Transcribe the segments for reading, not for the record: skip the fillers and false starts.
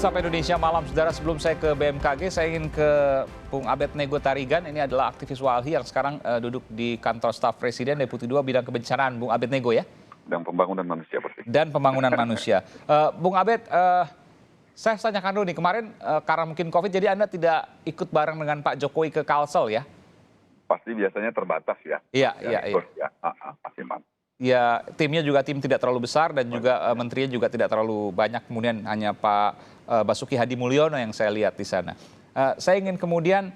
Sapa Indonesia Malam, saudara. Sebelum saya ke BMKG, saya ingin ke Bung Abednego Tarigan. Ini adalah aktivis WALHI yang sekarang duduk di kantor staf Presiden, Deputi 2 Bidang Kebencanaan. Bung Abednego ya? Dan pembangunan manusia. Dan pembangunan manusia. Bung Abed, saya tanyakan dulu nih, kemarin karena mungkin COVID, jadi Anda tidak ikut bareng dengan Pak Jokowi ke Kalsel ya? Pasti biasanya terbatas ya. Iya. Pasti man. Ya, timnya juga tim tidak terlalu besar dan juga menterinya juga tidak terlalu banyak. Kemudian hanya Pak Basuki Hadi Mulyono yang saya lihat di sana. Saya ingin kemudian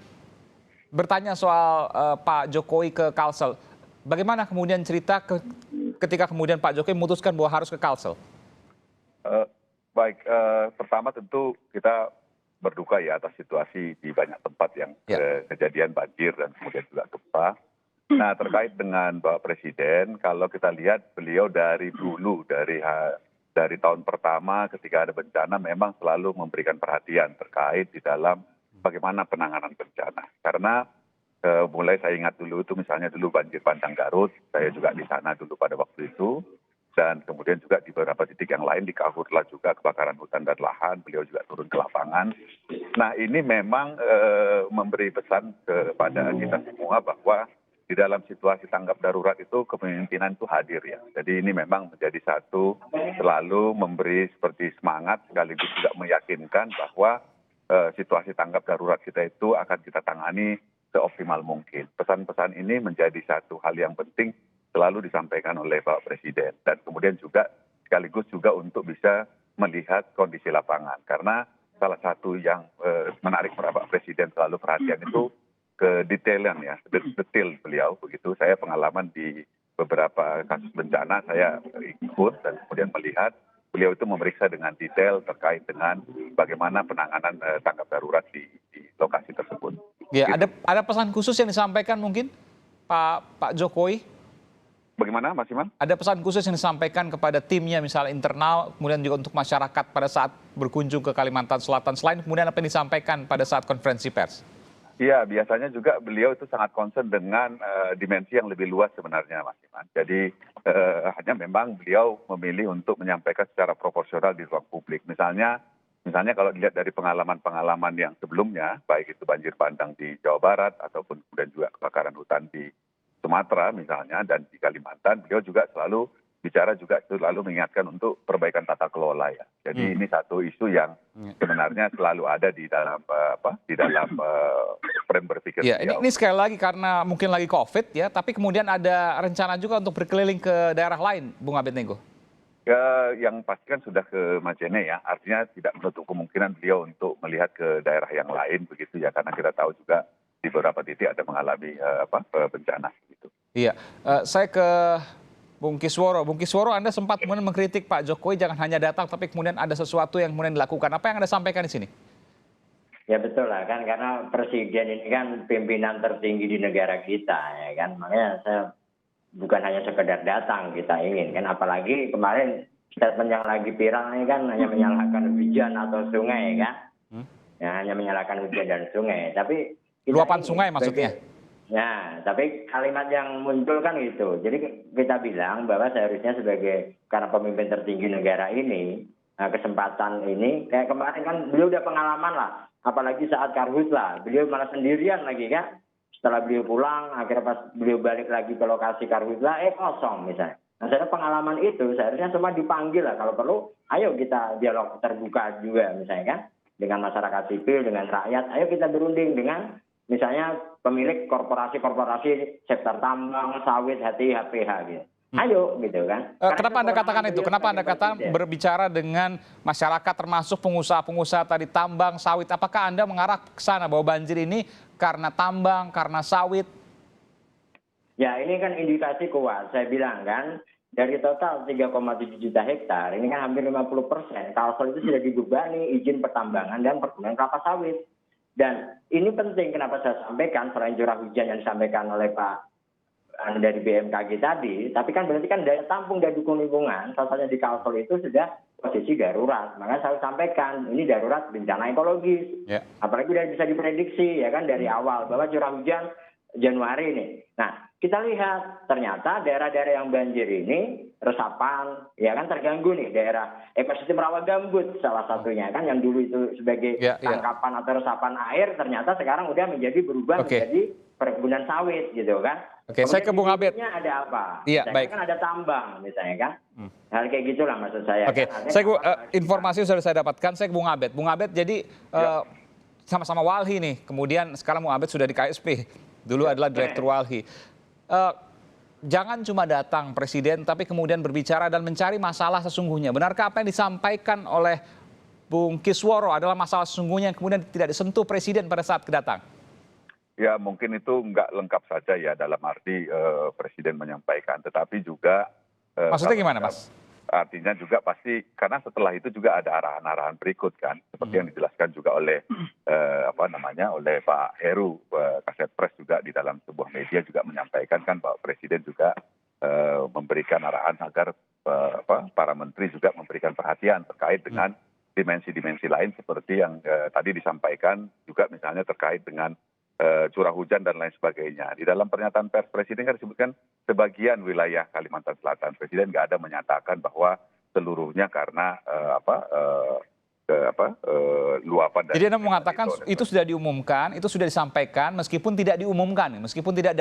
bertanya soal Pak Jokowi ke Kalsel. Bagaimana kemudian cerita ketika kemudian Pak Jokowi memutuskan bahwa harus ke Kalsel? Baik, pertama tentu kita berduka ya atas situasi di banyak tempat yang kejadian banjir dan kemudian juga gempa. Nah, terkait dengan Bapak Presiden, kalau kita lihat beliau dari dulu, dari tahun pertama ketika ada bencana memang selalu memberikan perhatian terkait di dalam bagaimana penanganan bencana. Karena mulai saya ingat dulu itu misalnya dulu banjir bandang Garut, saya juga di sana dulu pada waktu itu. Dan kemudian juga di beberapa titik yang lain di Kahurla juga kebakaran hutan dan lahan, beliau juga turun ke lapangan. Nah, ini memang memberi pesan kepada kita semua bahwa di dalam situasi tanggap darurat itu kepemimpinan itu hadir ya. Jadi ini memang menjadi satu selalu memberi seperti semangat sekaligus juga meyakinkan bahwa situasi tanggap darurat kita itu akan kita tangani seoptimal mungkin. Pesan-pesan ini menjadi satu hal yang penting selalu disampaikan oleh Bapak Presiden. Dan kemudian juga sekaligus juga untuk bisa melihat kondisi lapangan. Karena salah satu yang menarik Bapak Presiden selalu perhatian itu kedetailan ya, detail beliau begitu. Saya pengalaman di beberapa kasus bencana saya ikut dan kemudian melihat beliau itu memeriksa dengan detail terkait dengan bagaimana penanganan tanggap darurat di lokasi tersebut. Ya, gitu. Ada pesan khusus yang disampaikan mungkin Pak Jokowi? Bagaimana Mas Iman? Ada pesan khusus yang disampaikan kepada timnya misalnya internal, kemudian juga untuk masyarakat pada saat berkunjung ke Kalimantan Selatan, selain kemudian apa yang disampaikan pada saat konferensi pers? Iya, biasanya juga beliau itu sangat concern dengan dimensi yang lebih luas sebenarnya, Mas Iman. Jadi hanya memang beliau memilih untuk menyampaikan secara proporsional di ruang publik. Misalnya kalau dilihat dari pengalaman-pengalaman yang sebelumnya, baik itu banjir bandang di Jawa Barat ataupun kemudian juga kebakaran hutan di Sumatera misalnya dan di Kalimantan, beliau juga selalu bicara juga selalu mengingatkan untuk perbaikan tata kelola ya. Jadi ini satu isu yang sebenarnya selalu ada di dalam frame berpikir ya, beliau. Ini sekali lagi karena mungkin lagi COVID ya, tapi kemudian ada rencana juga untuk berkeliling ke daerah lain, Bung Abednego. Yang pasti kan sudah ke Majene ya, artinya tidak menutup kemungkinan beliau untuk melihat ke daerah yang lain begitu ya, karena kita tahu juga di beberapa titik ada mengalami bencana gitu. Iya, saya ke Bung Kisworo. Bung Kisworo, Anda sempat kemudian mengkritik Pak Jokowi jangan hanya datang, tapi kemudian ada sesuatu yang kemudian dilakukan. Apa yang Anda sampaikan di sini? Ya betul lah kan, karena presiden ini kan pimpinan tertinggi di negara kita ya kan. Makanya saya bukan hanya sekedar datang kita ingin kan, apalagi kemarin statement yang lagi viral ini kan hanya menyalahkan hujan atau sungai kan. Ya, hanya menyalahkan hujan dan sungai. Tapi luapan sungai maksudnya? Ya, tapi kalimat yang muncul kan gitu. Jadi kita bilang bahwa seharusnya karena pemimpin tertinggi negara ini, kesempatan ini, kayak kemarin kan beliau udah pengalaman lah. Apalagi saat Karhutla, beliau malah sendirian lagi kan. Setelah beliau pulang, akhirnya pas beliau balik lagi ke lokasi Karhutla, kosong misalnya. Nah, saya pengalaman itu seharusnya semua dipanggil lah. Kalau perlu, ayo kita dialog terbuka juga misalnya kan. Dengan masyarakat sipil, dengan rakyat, ayo kita berunding dengan misalnya pemilik korporasi-korporasi sektor tambang, sawit, HPH gitu. Ayo gitu kan. Kenapa Anda katakan itu? Kenapa Anda katakan berbicara dengan masyarakat termasuk pengusaha-pengusaha tadi tambang, sawit? Apakah Anda mengarah ke sana bahwa banjir ini karena tambang, karena sawit? Ya ini kan indikasi kuat. Saya bilang kan dari total 3,7 juta hektar ini kan hampir 50%. Kalsel itu sudah dibebani izin pertambangan dan perkebunan kelapa sawit. Dan ini penting kenapa saya sampaikan selain curah hujan yang disampaikan oleh Pak dari BMKG tadi, tapi kan berarti kan daya tampung dan dukung lingkungan, salah satunya di Kalsel itu sudah posisi darurat. Makanya saya sampaikan ini darurat bencana ekologis. Apalagi sudah bisa diprediksi ya kan dari awal bahwa curah hujan Januari nih. Nah, kita lihat ternyata daerah-daerah yang banjir ini resapan, ya kan terganggu nih daerah ekosistem rawa gambut salah satunya kan yang dulu itu sebagai tangkapan atau resapan air ternyata sekarang udah berubah menjadi perkebunan sawit gitu kan. Oke, saya ke Bung Abed. Ada apa? Iya, baik. Kan ada tambang misalnya kan. Hal kayak gitulah maksud saya. Oke, kan? saya informasi sudah saya dapatkan, saya ke Bung Abed. Bung Abed, jadi sama-sama Walhi nih, kemudian sekarang Bung Abed sudah di KSP, dulu adalah Direktur Walhi. Jangan cuma datang Presiden, tapi kemudian berbicara dan mencari masalah sesungguhnya. Benarkah apa yang disampaikan oleh Bung Kisworo adalah masalah sesungguhnya yang kemudian tidak disentuh Presiden pada saat kedatang? Ya mungkin itu nggak lengkap saja ya dalam arti Presiden menyampaikan, tetapi juga maksudnya gimana, Mas? Artinya juga pasti karena setelah itu juga ada arahan-arahan berikut kan, seperti yang dijelaskan juga oleh oleh Pak Heru Kasetpres juga di dalam sebuah media juga menyampaikan kan bahwa Presiden juga memberikan arahan agar para menteri juga memberikan perhatian terkait dengan dimensi-dimensi lain seperti yang tadi disampaikan juga misalnya terkait dengan curah hujan dan lain sebagainya. Di dalam pernyataan pers Presiden kan disebutkan sebagian wilayah Kalimantan Selatan. Presiden nggak ada menyatakan bahwa seluruhnya karena luapan. Jadi Anda mengatakan itu sudah diumumkan, itu sudah disampaikan, meskipun tidak diumumkan, meskipun tidak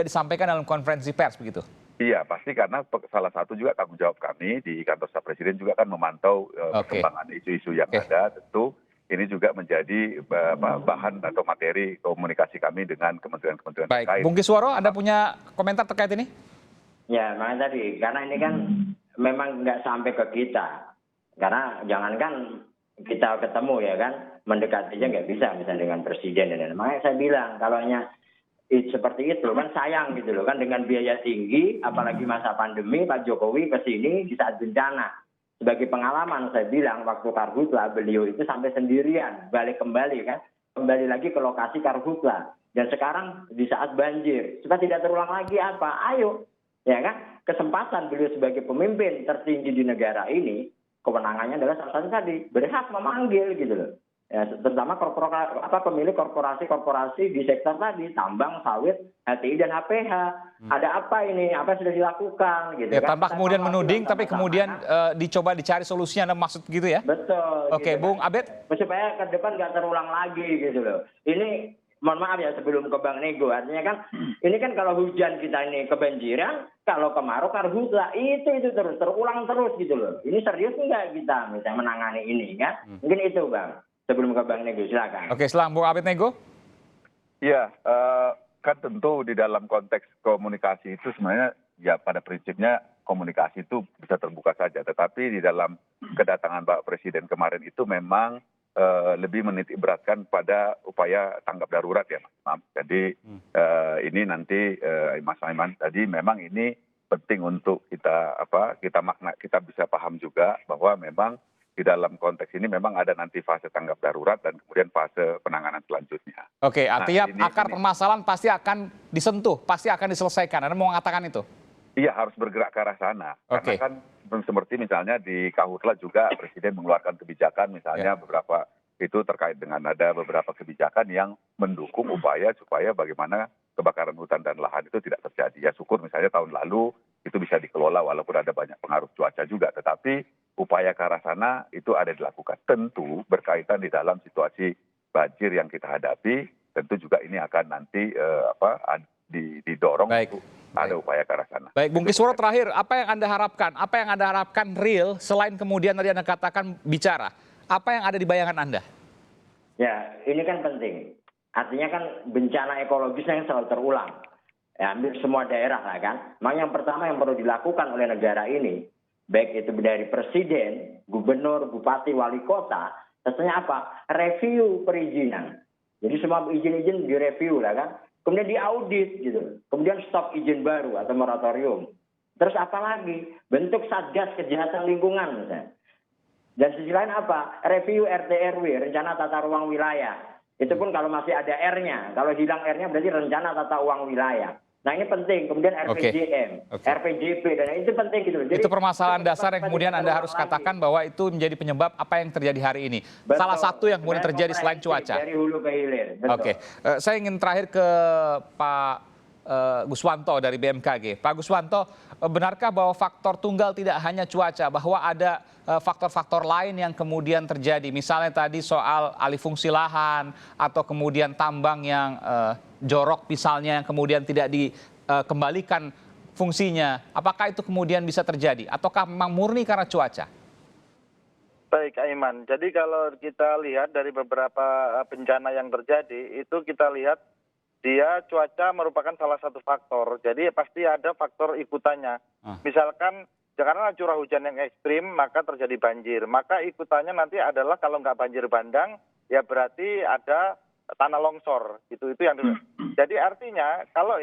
disampaikan dalam konferensi pers begitu. Iya, pasti karena salah satu juga tanggung jawab kami di kantor staf Presiden juga kan memantau perkembangan isu-isu yang ada. Tentu ini juga menjadi bahan atau materi komunikasi kami dengan kementerian-kementerian terkait. Baik, Bung Kisworo, Anda punya komentar terkait ini? Ya, makanya tadi, karena ini kan memang nggak sampai ke kita. Karena jangankan kita ketemu ya kan, mendekati aja nggak bisa misalnya dengan Presiden. Dan makanya saya bilang, kalau seperti itu kan sayang gitu loh kan, dengan biaya tinggi, apalagi masa pandemi, Pak Jokowi ke sini di saat bencana. Sebagai pengalaman saya bilang waktu Karhutla beliau itu sampai sendirian balik kembali kan, kembali lagi ke lokasi Karhutla, dan sekarang di saat banjir supaya tidak terulang lagi apa, ayo ya kan, kesempatan beliau sebagai pemimpin tertinggi di negara ini, kewenangannya adalah salah satu tadi berhak memanggil gitu loh ya, terutama pemilik korporasi di sektor tadi tambang, sawit, HTI dan HPH. Ada apa ini? Apa yang sudah dilakukan gitu ya, kan? tanpa kemudian menuding, tapi kemudian dicoba dicari solusinya, Anda maksud gitu ya? Betul. Oke, gitu Bung kan? Abed. Supaya ke depan nggak terulang lagi gitu loh. Ini mohon maaf ya sebelum ke Bang Nego, artinya kan ini kan kalau hujan kita ini kebanjiran, kalau kemarau Karhutla itu terus terulang terus gitu loh. Ini serius nggak kita misalnya menangani ini kan? Mungkin itu Bang. Sebelum ke Bang Nego, silakan. Oke, selang Bung Abed Nego. Iya, kan tentu di dalam konteks komunikasi itu sebenarnya ya pada prinsipnya komunikasi itu bisa terbuka saja. Tetapi di dalam kedatangan Pak Presiden kemarin itu memang lebih menitik beratkan pada upaya tanggap darurat ya Mas. Jadi ini nanti Mas Aiman tadi memang ini penting untuk kita bisa paham juga bahwa memang di dalam konteks ini memang ada nanti fase tanggap darurat dan kemudian fase penanganan selanjutnya. Oke, artinya akar permasalahan pasti akan disentuh, pasti akan diselesaikan. Anda mau mengatakan itu? Iya, harus bergerak ke arah sana. Karena kan seperti misalnya di Karhutla juga Presiden mengeluarkan kebijakan misalnya beberapa itu terkait dengan ada beberapa kebijakan yang mendukung upaya supaya bagaimana kebakaran hutan dan lahan itu tidak terjadi. Ya syukur misalnya tahun lalu itu bisa dikelola walaupun ada banyak pengaruh cuaca juga. Tetapi upaya ke arah sana itu ada dilakukan. Tentu berkaitan di dalam situasi banjir yang kita hadapi, tentu juga ini akan nanti didorong untuk ada upaya ke arah sana. Baik, Bung Kisworo terakhir, apa yang Anda harapkan? Apa yang Anda harapkan real selain kemudian tadi Anda katakan bicara? Apa yang ada di bayangan Anda? Ya, ini kan penting. Artinya kan bencana ekologisnya yang selalu terulang. Ya, hampir semua daerah lah kan. Makanya yang pertama yang perlu dilakukan oleh negara ini, baik itu dari presiden, gubernur, bupati, wali kota, tentunya apa? Review perizinan. Jadi semua izin-izin direview lah kan. Kemudian diaudit gitu. Kemudian stop izin baru atau moratorium. Terus apa lagi? Bentuk Satgas Kejahatan Lingkungan misalnya. Dan sisi lain apa? Review RT/RW, rencana tata ruang wilayah. Itu pun kalau masih ada R-nya. Kalau hilang R-nya berarti rencana tata ruang wilayah. Nah ini penting, kemudian RPJM, Oke. RPJP, dan itu penting gitu. Jadi, Itu permasalahan dasar yang kemudian Anda harus lagi. katakan bahwa itu menjadi penyebab apa yang terjadi hari ini. Betul. Salah satu yang kemudian terjadi selain Komprehensif cuaca. dari hulu ke hilir. Betul. Oke, saya ingin terakhir ke Pak Guswanto dari BMKG. Pak Guswanto, benarkah bahwa faktor tunggal tidak hanya cuaca, bahwa ada faktor-faktor lain yang kemudian terjadi? Misalnya tadi soal alih fungsi lahan atau kemudian tambang yang jorok misalnya yang kemudian tidak dikembalikan fungsinya. Apakah itu kemudian bisa terjadi? Ataukah memang murni karena cuaca? Baik, Aiman. Jadi kalau kita lihat dari beberapa bencana yang terjadi, itu kita lihat dia cuaca merupakan salah satu faktor. Jadi pasti ada faktor ikutannya. Misalkan karena curah hujan yang ekstrim, maka terjadi banjir. Maka ikutannya nanti adalah kalau nggak banjir bandang, ya berarti ada tanah longsor. Itu yang dulu. Jadi artinya kalau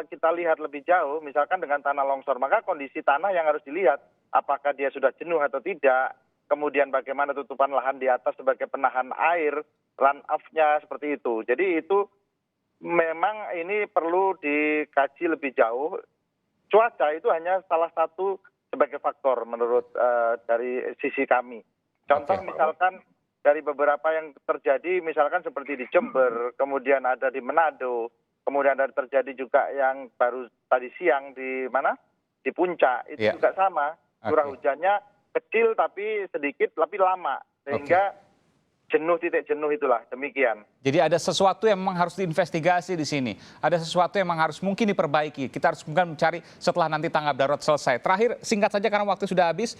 kita lihat lebih jauh, misalkan dengan tanah longsor, maka kondisi tanah yang harus dilihat, apakah dia sudah jenuh atau tidak. Kemudian bagaimana tutupan lahan di atas sebagai penahan air, run off-nya seperti itu. Jadi itu memang ini perlu dikaji lebih jauh. Cuaca itu hanya salah satu sebagai faktor menurut dari sisi kami. Contoh misalkan dari beberapa yang terjadi, misalkan seperti di Jember, kemudian ada di Manado, kemudian ada terjadi juga yang baru tadi siang di mana? Di Puncak, itu juga sama. Curah hujannya kecil tapi sedikit, tapi lama. Sehingga titik jenuh itulah, demikian. Jadi ada sesuatu yang memang harus diinvestigasi di sini. Ada sesuatu yang memang harus mungkin diperbaiki. Kita harus mungkin mencari setelah nanti tanggap darurat selesai. Terakhir, singkat saja karena waktu sudah habis,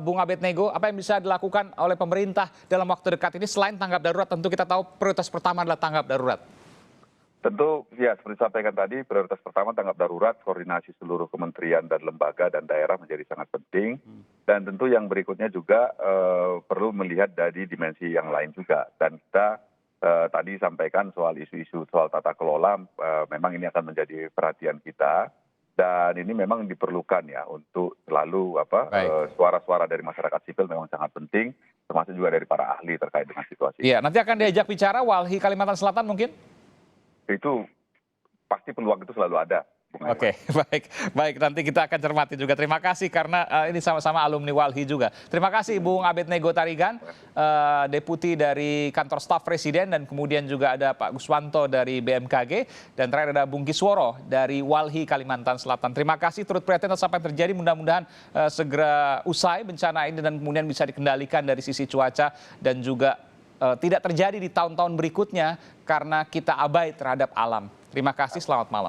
Bung Abednego, apa yang bisa dilakukan oleh pemerintah dalam waktu dekat ini selain tanggap darurat? Tentu kita tahu prioritas pertama adalah tanggap darurat. Tentu ya seperti sampaikan tadi, prioritas pertama tanggap darurat, koordinasi seluruh kementerian dan lembaga dan daerah menjadi sangat penting. Dan tentu yang berikutnya juga perlu melihat dari dimensi yang lain juga. Dan kita tadi sampaikan soal isu-isu soal tata kelola, memang ini akan menjadi perhatian kita. Dan ini memang diperlukan ya untuk selalu suara-suara dari masyarakat sipil memang sangat penting, termasuk juga dari para ahli terkait dengan situasi. Iya, nanti akan diajak bicara Walhi Kalimantan Selatan mungkin? Itu pasti peluang itu selalu ada. Oke, baik. Nanti kita akan cermati juga. Terima kasih karena ini sama-sama alumni Walhi juga. Terima kasih Bung Abednego Tarigan, Deputi dari Kantor Staf Presiden, dan kemudian juga ada Pak Guswanto dari BMKG, dan terakhir ada Bung Kisworo dari Walhi Kalimantan Selatan. Terima kasih turut prihatin atas apa yang terjadi. Mudah-mudahan segera usai bencana ini dan kemudian bisa dikendalikan dari sisi cuaca dan juga tidak terjadi di tahun-tahun berikutnya karena kita abai terhadap alam. Terima kasih, selamat malam.